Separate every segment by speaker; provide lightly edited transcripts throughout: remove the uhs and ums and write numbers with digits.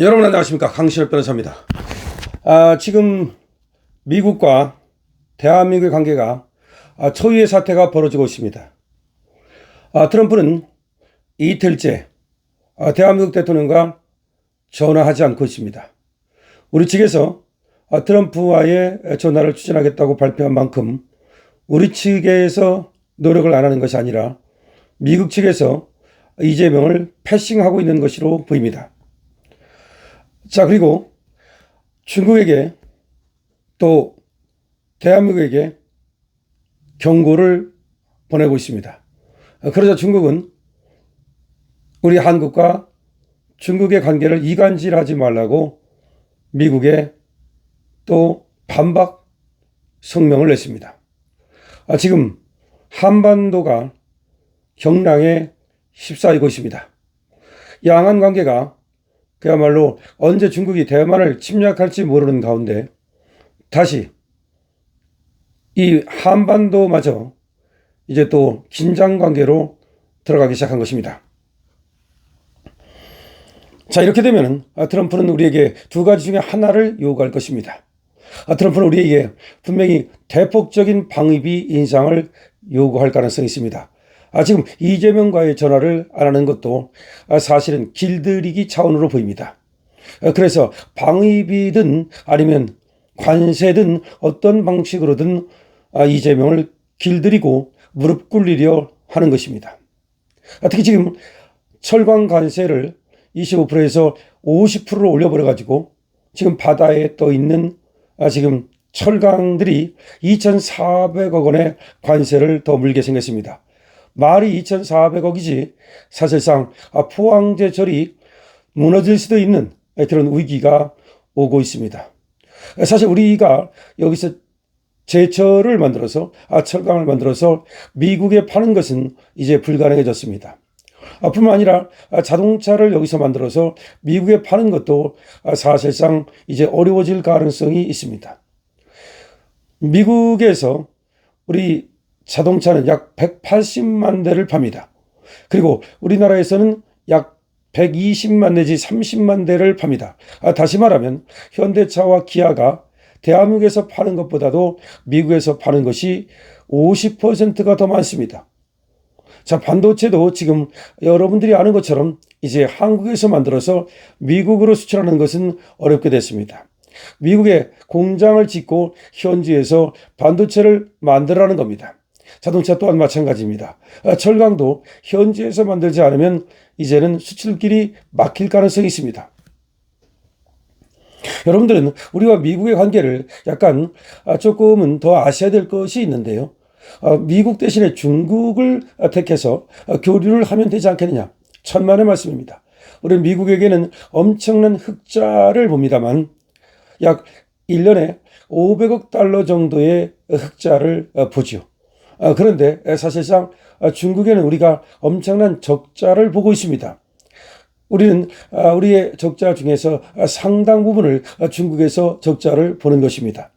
Speaker 1: 여러분 안녕하십니까, 강신업 변호사입니다. 지금 미국과 대한민국의 관계가 초유의 사태가 벌어지고 있습니다. 트럼프는 이틀째 대한민국 대통령과 전화하지 않고 있습니다. 우리 측에서 트럼프와의 전화를 추진하겠다고 발표한 만큼 우리 측에서 노력을 안 하는 것이 아니라 미국 측에서 이재명을 패싱하고 있는 것으로 보입니다. 자, 그리고 중국에게 또 대한민국에게 경고를 보내고 있습니다. 그러자 중국은 우리 한국과 중국의 관계를 이간질하지 말라고 미국에 또 반박 성명을 냈습니다. 지금 한반도가 경랑에 휩싸이고 있습니다. 양안 관계가 그야말로 언제 중국이 대만을 침략할지 모르는 가운데 다시 이 한반도마저 이제 또 긴장 관계로 들어가기 시작한 것입니다. 자, 이렇게 되면 트럼프는 우리에게 두 가지 중에 하나를 요구할 것입니다. 트럼프는 우리에게 분명히 대폭적인 방위비 인상을 요구할 가능성이 있습니다. 지금 이재명과의 전화를 안 하는 것도 사실은 길들이기 차원으로 보입니다. 그래서 방위비든 아니면 관세든 어떤 방식으로든 이재명을 길들이고 무릎 꿇리려 하는 것입니다. 특히 지금 철강 관세를 25%에서 50%로 올려버려가지고 지금 바다에 떠 있는 지금 철강들이 2,400억 원의 관세를 더 물게 생겼습니다. 말이 2,400억이지 사실상 포항제철이 무너질 수도 있는 그런 위기가 오고 있습니다. 사실 우리가 여기서 제철을 만들어서 철강을 만들어서 미국에 파는 것은 이제 불가능해졌습니다. 뿐만 아니라 자동차를 여기서 만들어서 미국에 파는 것도 사실상 이제 어려워질 가능성이 있습니다. 미국에서 우리 자동차는 약 180만 대를 팝니다. 그리고 우리나라에서는 약 120만 내지 30만 대를 팝니다. 다시 말하면 현대차와 기아가 대한민국에서 파는 것보다도 미국에서 파는 것이 50%가 더 많습니다. 자, 반도체도 지금 여러분들이 아는 것처럼 이제 한국에서 만들어서 미국으로 수출하는 것은 어렵게 됐습니다. 미국에 공장을 짓고 현지에서 반도체를 만들라는 겁니다. 자동차 또한 마찬가지입니다. 철강도 현지에서 만들지 않으면 이제는 수출길이 막힐 가능성이 있습니다. 여러분들은 우리와 미국의 관계를 약간 조금은 더 아셔야 될 것이 있는데요. 미국 대신에 중국을 택해서 교류를 하면 되지 않겠느냐. 천만의 말씀입니다. 우리는 미국에게는 엄청난 흑자를 봅니다만 약 1년에 500억 달러 정도의 흑자를 보죠. 그런데 사실상 중국에는 우리가 엄청난 적자를 보고 있습니다. 우리는 우리의 적자 중에서 상당 부분을 중국에서 적자를 보는 것입니다.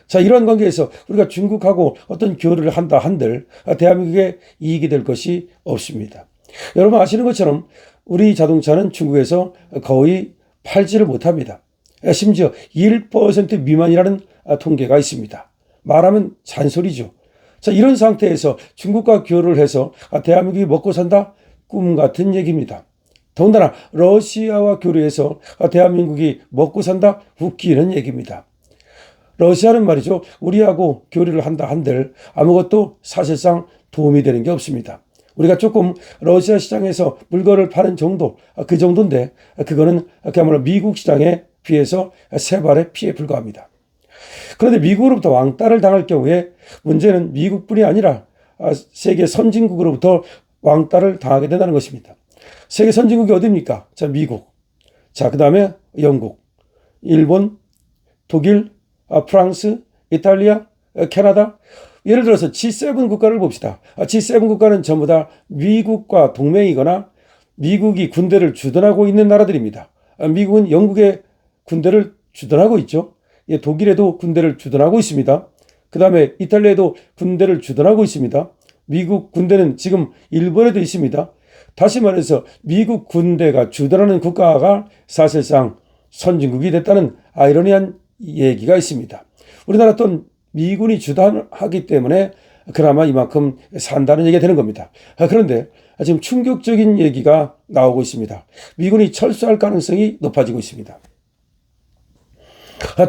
Speaker 1: 자, 이러한 관계에서 우리가 중국하고 어떤 교류를 한다 한들 대한민국에 이익이 될 것이 없습니다. 여러분 아시는 것처럼 우리 자동차는 중국에서 거의 팔지를 못합니다. 심지어 1% 미만이라는 통계가 있습니다. 말하면 잔소리죠. 자, 이런 상태에서 중국과 교류를 해서 대한민국이 먹고 산다? 꿈 같은 얘기입니다. 더군다나 러시아와 교류해서 대한민국이 먹고 산다? 웃기는 얘기입니다. 러시아는 말이죠, 우리하고 교류를 한다 한들 아무것도 사실상 도움이 되는 게 없습니다. 우리가 조금 러시아 시장에서 물건을 파는 정도, 그 정도인데 그거는 그야말로 미국 시장에 비해서 세 발의 피에 불과합니다. 그런데 미국으로부터 왕따를 당할 경우에 문제는 미국뿐이 아니라 세계 선진국으로부터 왕따를 당하게 된다는 것입니다. 세계 선진국이 어디입니까? 자, 미국. 자, 그 다음에 영국, 일본, 독일, 프랑스, 이탈리아, 캐나다. 예를 들어서 G7 국가를 봅시다. G7 국가는 전부 다 미국과 동맹이거나 미국이 군대를 주둔하고 있는 나라들입니다. 미국은 영국에 군대를 주둔하고 있죠. 독일에도 군대를 주둔하고 있습니다. 그 다음에 이탈리아에도 군대를 주둔하고 있습니다. 미국 군대는 지금 일본에도 있습니다. 다시 말해서 미국 군대가 주둔하는 국가가 사실상 선진국이 됐다는 아이러니한 얘기가 있습니다. 우리나라 또한 미군이 주둔하기 때문에 그나마 이만큼 산다는 얘기가 되는 겁니다. 그런데 지금 충격적인 얘기가 나오고 있습니다. 미군이 철수할 가능성이 높아지고 있습니다.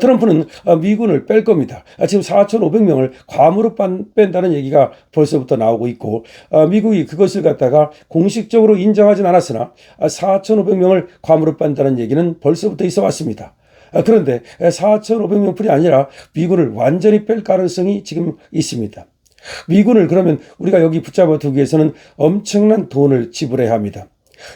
Speaker 1: 트럼프는 미군을 뺄 겁니다. 지금 4,500명을 괌으로 뺀다는 얘기가 벌써부터 나오고 있고, 미국이 그것을 갖다가 공식적으로 인정하진 않았으나 4,500명을 괌으로 뺀다는 얘기는 벌써부터 있어 왔습니다. 그런데 4,500명뿐이 아니라 미군을 완전히 뺄 가능성이 지금 있습니다. 미군을 그러면 우리가 여기 붙잡아 두기 위해서는 엄청난 돈을 지불해야 합니다.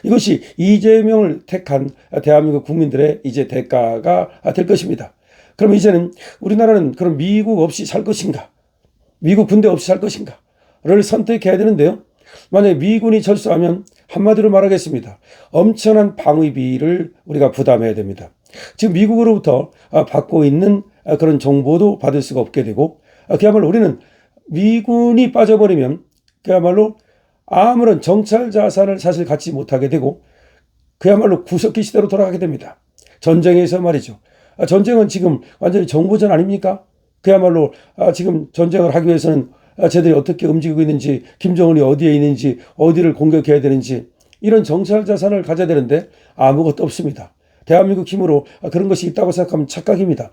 Speaker 1: 이것이 이재명을 택한 대한민국 국민들의 이제 대가가 될 것입니다. 그럼 이제는 우리나라는 그럼 미국 없이 살 것인가? 미국 군대 없이 살 것인가?를 선택해야 되는데요. 만약에 미군이 철수하면 한마디로 말하겠습니다. 엄청난 방위비를 우리가 부담해야 됩니다. 지금 미국으로부터 받고 있는 그런 정보도 받을 수가 없게 되고, 그야말로 우리는 미군이 빠져버리면 그야말로 아무런 정찰 자산을 사실 갖지 못하게 되고 그야말로 구석기 시대로 돌아가게 됩니다. 전쟁에서 말이죠. 전쟁은 지금 완전히 정보전 아닙니까? 그야말로 지금 전쟁을 하기 위해서는 쟤들이 어떻게 움직이고 있는지, 김정은이 어디에 있는지, 어디를 공격해야 되는지 이런 정찰 자산을 가져야 되는데 아무것도 없습니다. 대한민국 힘으로 그런 것이 있다고 생각하면 착각입니다.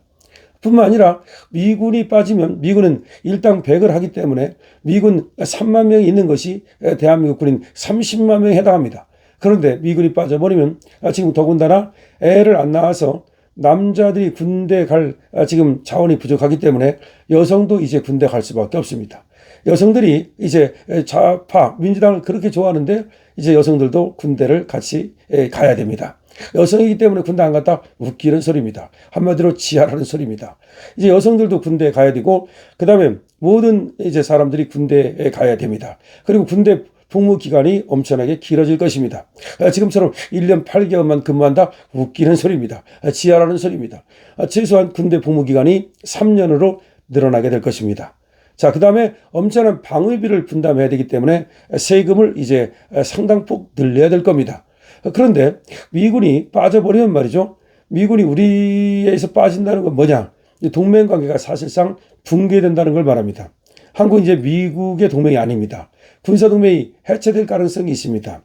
Speaker 1: 뿐만 아니라 미군이 빠지면 미군은 일당 100을 하기 때문에 미군 3만 명이 있는 것이 대한민국 군인 30만 명에 해당합니다. 그런데 미군이 빠져버리면 지금 더군다나 애를 안 낳아서 남자들이 군대 갈 지금 자원이 부족하기 때문에 여성도 이제 군대 갈 수밖에 없습니다. 여성들이 이제 좌파 민주당을 그렇게 좋아하는데 이제 여성들도 군대를 같이 가야 됩니다. 여성이기 때문에 군대 안 갔다 웃기는 소리입니다. 한마디로 지하라는 소리입니다. 이제 여성들도 군대에 가야 되고, 그 다음에 모든 이제 사람들이 군대에 가야 됩니다. 그리고 군대 복무 기간이 엄청나게 길어질 것입니다. 지금처럼 1년 8개월만 근무한다 웃기는 소리입니다. 지하라는 소리입니다. 최소한 군대 복무 기간이 3년으로 늘어나게 될 것입니다. 자, 그 다음에 엄청난 방위비를 분담해야 되기 때문에 세금을 이제 상당폭 늘려야 될 겁니다. 그런데 미군이 빠져버리면 말이죠. 미군이 우리에서 빠진다는 건 뭐냐? 동맹관계가 사실상 붕괴된다는 걸 말합니다. 한국은 이제 미국의 동맹이 아닙니다. 군사동맹이 해체될 가능성이 있습니다.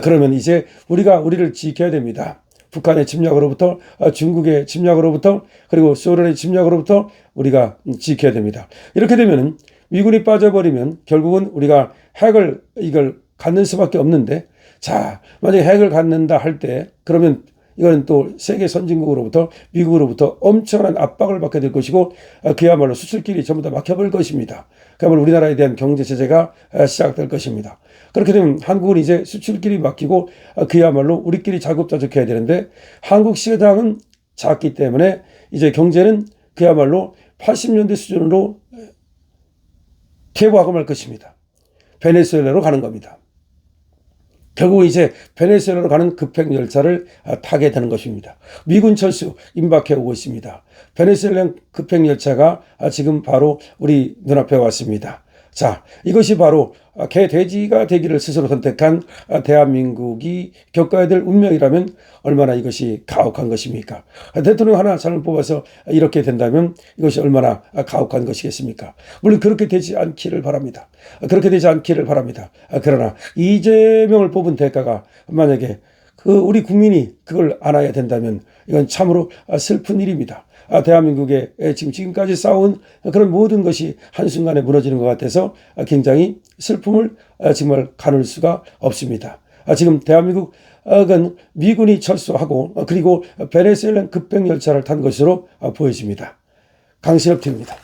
Speaker 1: 그러면 이제 우리가 우리를 지켜야 됩니다. 북한의 침략으로부터, 중국의 침략으로부터, 그리고 소련의 침략으로부터 우리가 지켜야 됩니다. 이렇게 되면 미군이 빠져버리면 결국은 우리가 핵을 이걸 갖는 수밖에 없는데, 자, 만약에 핵을 갖는다 할 때 그러면 이거는 또 세계 선진국으로부터 미국으로부터 엄청난 압박을 받게 될 것이고 그야말로 수출길이 전부 다 막혀버릴 것입니다. 그야말로 우리나라에 대한 경제 제재가 시작될 것입니다. 그렇게 되면 한국은 이제 수출길이 막히고 그야말로 우리끼리 자급자족해야 되는데 한국 시장은 작기 때문에 이제 경제는 그야말로 80년대 수준으로 퇴보하고 말 것입니다. 베네수엘라로 가는 겁니다. 결국 이제 베네수엘라로 가는 급행 열차를 타게 되는 것입니다. 미군 철수 임박해 오고 있습니다. 베네수엘라 급행 열차가 지금 바로 우리 눈앞에 왔습니다. 자, 이것이 바로 개돼지가 되기를 스스로 선택한 대한민국이 겪어야 될 운명이라면 얼마나 이것이 가혹한 것입니까? 대통령 하나 잘못 뽑아서 이렇게 된다면 이것이 얼마나 가혹한 것이겠습니까? 물론 그렇게 되지 않기를 바랍니다. 그렇게 되지 않기를 바랍니다. 그러나 이재명을 뽑은 대가가 만약에 우리 국민이 그걸 안아야 된다면 이건 참으로 슬픈 일입니다. 대한민국에 지금까지 쌓아온 그런 모든 것이 한순간에 무너지는 것 같아서 굉장히 슬픔을 정말 가눌 수가 없습니다. 지금 대한민국은 미군이 철수하고 그리고 베네수엘라 급행 열차를 탄 것으로 보여집니다. 강신업 TV입니다.